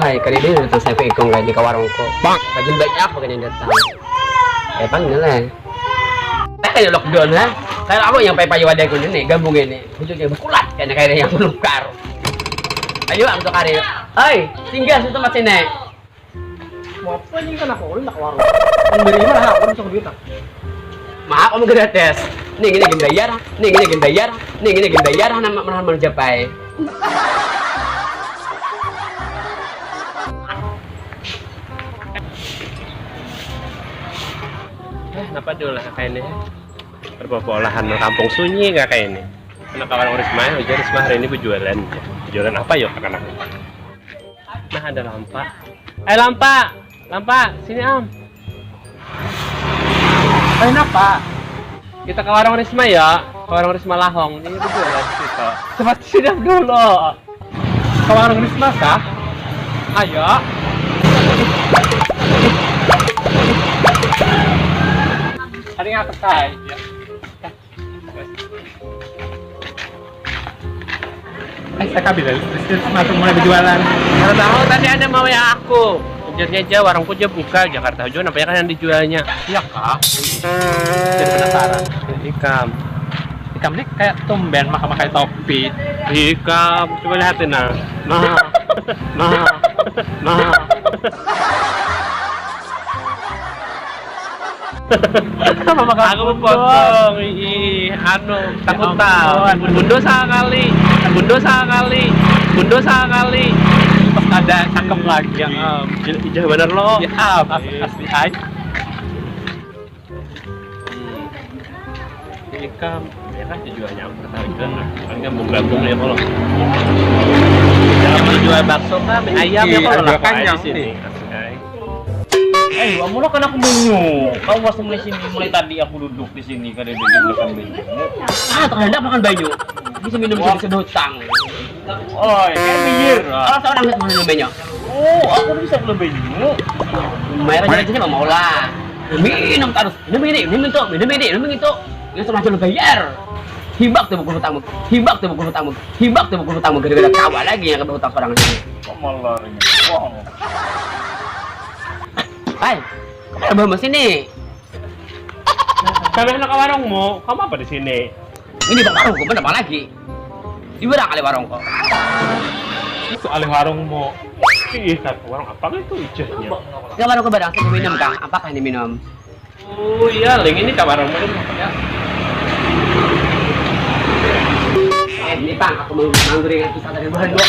ay kali din datang sa ikong kay di ka warung ko. Kajin banyak ako ganyan datang. Pang nila. Kaya lockdown ha. Kaya ako yang papayawaday ko din gabungin Hujung berkulat kaya yang melukar. Ayo ang to kari. Ay, tinggal sa tempat sini. Mau apa ini kan aku udah nak warung. Memberi mana aku bisa duit. Maaf kamu gratis. Nih gini gendayar, nih gini gendayar, nih gini gendayar nama mana mencapai. Kenapa dulu lah kayak ini? Perbolahan kampung sunyi nggak kayak ini? Karena kawan Risma, Risma hari ini berjualan. Berjualan apa yuk anak-anak? Nah ada lampa. Lampa, lampa, sini Am. Kenapa? Kita ke warung Risma ya, ke warung Risma Lahong. Ini berjualan kita. Cepat siap dulu. Ke warung Risma kah? Ayo. Hari nggak terkait. Ya. Saya bilang, Risma mulai berjualan. Karena tahu tadi ada mau ya aku. Ujarnya aja warungku aja buka Jakarta Hujan, apa ya kan yang dijualnya? Iya kah? Jadi penasaran. Ikam. Ikam ini kayak tumben makan topi. Ikam, coba lihatin nah. Nah. Sama makan Aku potong, takut tahu. Bundo sekali. Ada cakep lagi yang Ijah bener lo. ya asli aja. Ikam, ya kan dijualnya aku tertarik kan kan gabung ya kalau. Jangan jual bakso kan, mie ayam ya kalau lah kan di sini. Kamu kan aku menyu. Kau masih mulai tadi aku duduk di sini kan dia makan banyu. Terhadap makan banyu. Bisa minum bisa hutang. Oh, kayak bir. Seorang nggak minum banyu. Oh, aku bisa minum banyu. Mayar aja mau lah. Minum terus. Minum itu. Ini setelah jual bayar. Hibak tuh buku hutangmu. Gara-gara kawa lagi yang hutang seorang ini. Kok malah ini? Wow. Hai, kamu bawa sini. Kami anak warungmu, kamu apa di sini? Ini bang warungku, bener apa lagi? Di berang kali warungku. Itu alih warungmu. Ih, warung apa itu ijahnya? Ya warungku barang saya minum kang. Apakah ini minum? Oh iya, link ini warungmu ya. Ini bang, aku mau mangguring kisah dari bahan dua.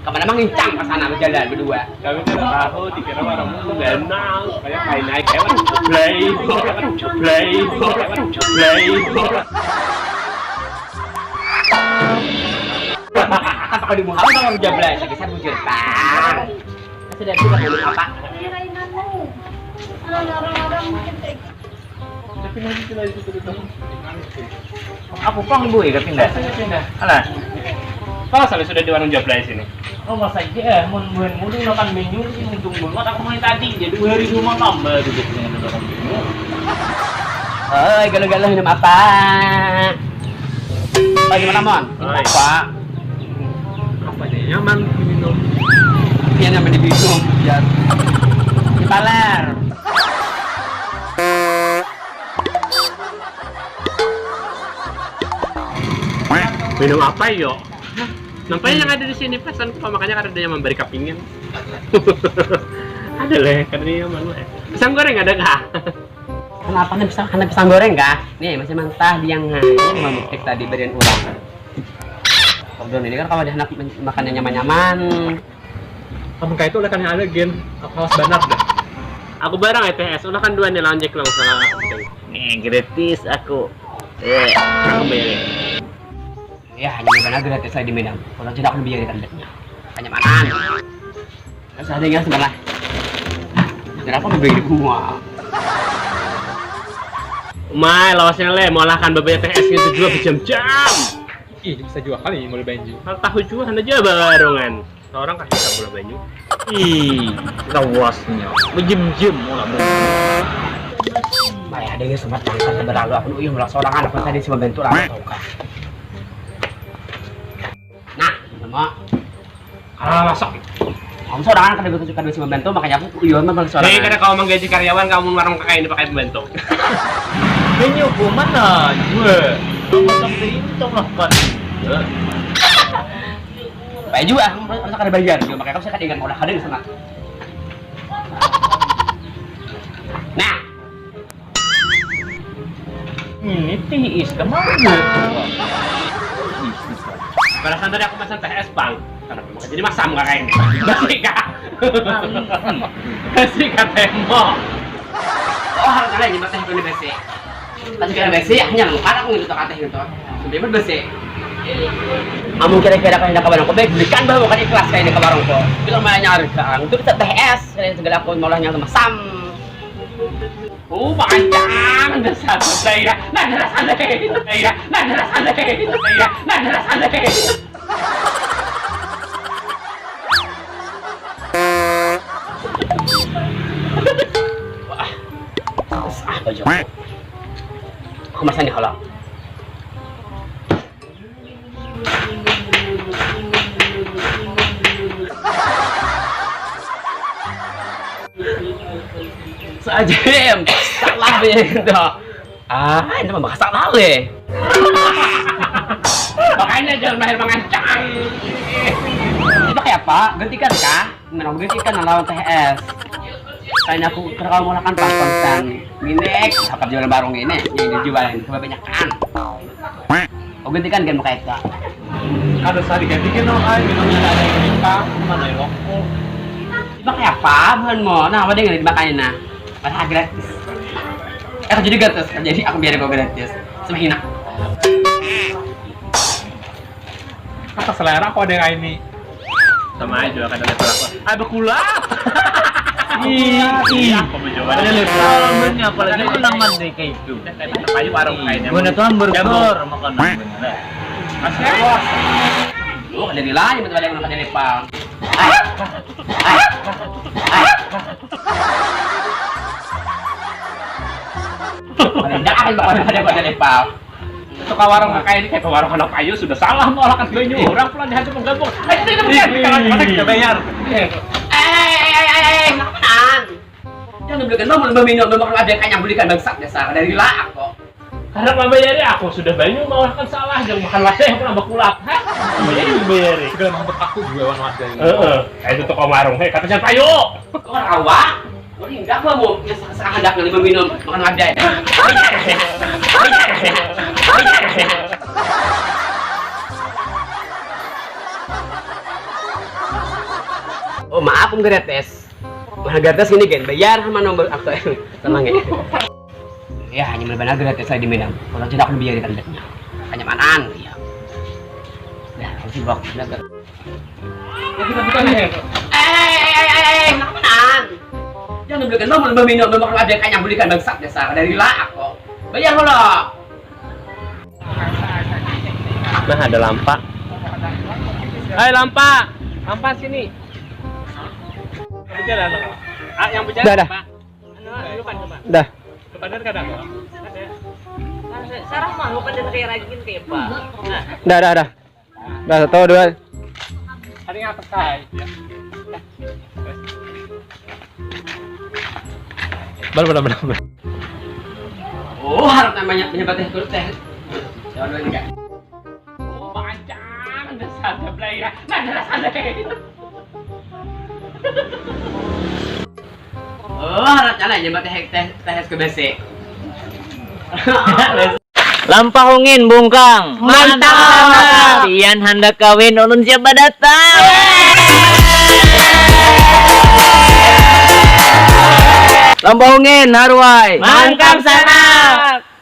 Kemana mengincang ke sana berjalan berdua. Kami tidak tahu, dikira warungmu tuh ganang. Kayak naik hewan jublay. Apa di Muhammad kalau jablay? Lagi saya bujur bang. Sudah bisa ngomong apa? Aku pang bu ya pindah. Alah. Kalau saya sudah di warung jablay sini. Oh masa iya, mun mulu makan menu sih untung banget aku mulai tadi jadi 2 hari rumah tambah duduknya makan menu. Hei, galau-galau minum apa? Bagaimana mon? Apa? Apa nih nyaman minum? Yang nyaman diminum. Ya. Di paler. Minum apa yo? Nampaknya yang ada di sini pesan kok makanya karena dia memberi kepingin. Ada leh, karena dia mana? Pisang goreng ada kah? Kenapa anda pisang goreng kah? Nih masih mentah yang ini mau bukti tadi berian ulang. Kemudian ini kan kalau dia anak makannya nyaman-nyaman. Kamu kayak itu oleh kan yang ada gen kawas banar dah. Aku barang ETS, udah kan 2 nih lanjek lang sama. Nih gratis aku. Aku bayarin. Ya, gimana gratis saya di Medan. Kalau tidak aku biarin tandanya. Kenyamanan. Terus ada yang sebelah. Kenapa membeli gua? Mai, lawasnya le, mau lahkan babai ETS itu juga berjam-jam. Ih, bisa jual kali mulai banyu. Kalau tahu juga anda juga barongan. Orang kasih tahu bola banyu. Ih, lawasnya. Berjem-jem mulai. Mai ada yang sempat bangsa berlalu aku uyuh mulak seorang anak tadi cuma bentuk lah. Nah, semua. Ah, masak. Kamu seorang kan ada bisa membantu, makanya aku iya memang seorang. Jadi karena kau menggaji karyawan, kamu warung kakak ini pakai pembantu. Menyu mana? Gue. Kamu sampai itu lah kan. Baik juga, harus ada bayar juga, makanya kamu saya kan ingat udah ada di sana. Nah, Ini tiis kemana? Perasaan tadi aku pesan teh es bang. Karena memang jadi masam kakak ini. Basi kak. Basi kak temo. oh harus ada yang teh itu besi. Tapi kalau besi hanya lupa aku itu teh gitu. Sebenarnya besi. Kamu kira-kira kan hendak kabarang ko baik belikan bawa kan ikhlas kayak di kabarang ko. Bila mau nyari kan, itu bisa teh es kalian segala aku maulahnya sama sam. Panjang dasar saya. Nah dasar saya. Nah dasar saya. Nah dasar saya. Apa juga? Aku masa nih kalau. Sajem, salah begitu. Ini mah salah deh. Makanya jangan mahir mengancam. Itu kayak apa? Gantikan kah? Menang gantikan lawan TS. Kayaknya aku kalau mau lakukan konten minek, apa jualan barang ini yang dijualin kebanyakan. Oh gantikan kan kayak itu. Ada sari gantikan dong, ay. Minumnya ada yang minta, mana yang rokok. Itu kayak apa? Bukan mau. Nah, apa dia nggak dibakarin nah? Padahal gratis. Aku jadi gratis, jadi aku biarin kau gratis. Semakin enak. Kata selera kok ada yang ini. Sama aja kan ada pelakon. Bekulap. Iya, aku mencoba. Ada levelnya, apalagi ulangan deh kayak itu. Kayu warung kayaknya. Guna tuh hamburger makanan. Asli bos. Oh, ada di lain betul ada yang makan dari pang. Tidak akan bakal ada dari pang. Suka warung kakak ini kayak warung anak kayu sudah salah menolakkan banyu. Orang pulang di hati menggabung. Ayo tidak bukan kita kita bayar. Makanan. Jangan belikan mau minum makan ada kayaknya belikan bangsat dasar dari laak kok. Karena membayari aku sudah banyu mau kan salah jangan makan wadah yang pernah berkulap. Membayari. Segala mampu aku juga warna warga ini. Itu toko warung. Hei kata jangan payu. Kok rawa? Kok enggak mau yang sekarang hendak minum makan wadah. Oh maaf om gratis. Mana gratis ini kan bayar sama nomor aku sama nggak? Ya hanya benar gratis saya di Medan. Kalau tidak aku biarin tandanya. Hanya manan ya. Ya harus dibok. Ya kita bukan nih. Makanan. Jangan belikan mau minum makan wadah kayaknya belikan bangsat dasar dari laak kok. Bayar lo. Nah ada lampa. Hai lampa. Lampa sini. Bicara loh. Yang bicara Dah. apa? Depan coba. Dah. Depan kadang loh. Sarang mah bukan dari ragin kayak Pak. Nah, Dah. Dah, satu, dua. Ada yang atas kai. Benar. Oh harap namanya penyebat teh turut teh. Jangan dulu enggak. Panjang dasar belaya. Nah dasar. Oh harap jalan nyebat teh ke BC. lampahungin bungkang. Mantap. Pian hendak kawin ulun siapa datang. Lampahungin harwai. Mangkam sana.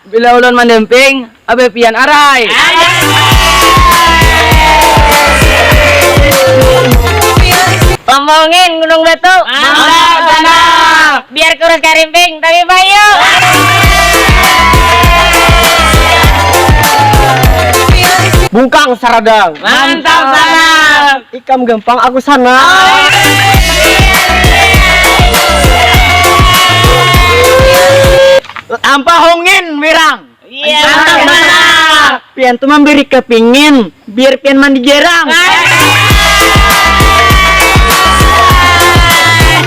Bila ulun mandemping, abe pian arai. Lampahungin Gunung Batu. Mangkam sana. Biar kurus karimping tapi bayu. Bungkang saradang. Mantap sana. Ikam gampang aku sana. Lampahungin wirang. Iya. Mantap sana. Pian tu memberi kepingin, biar pian mandi jerang.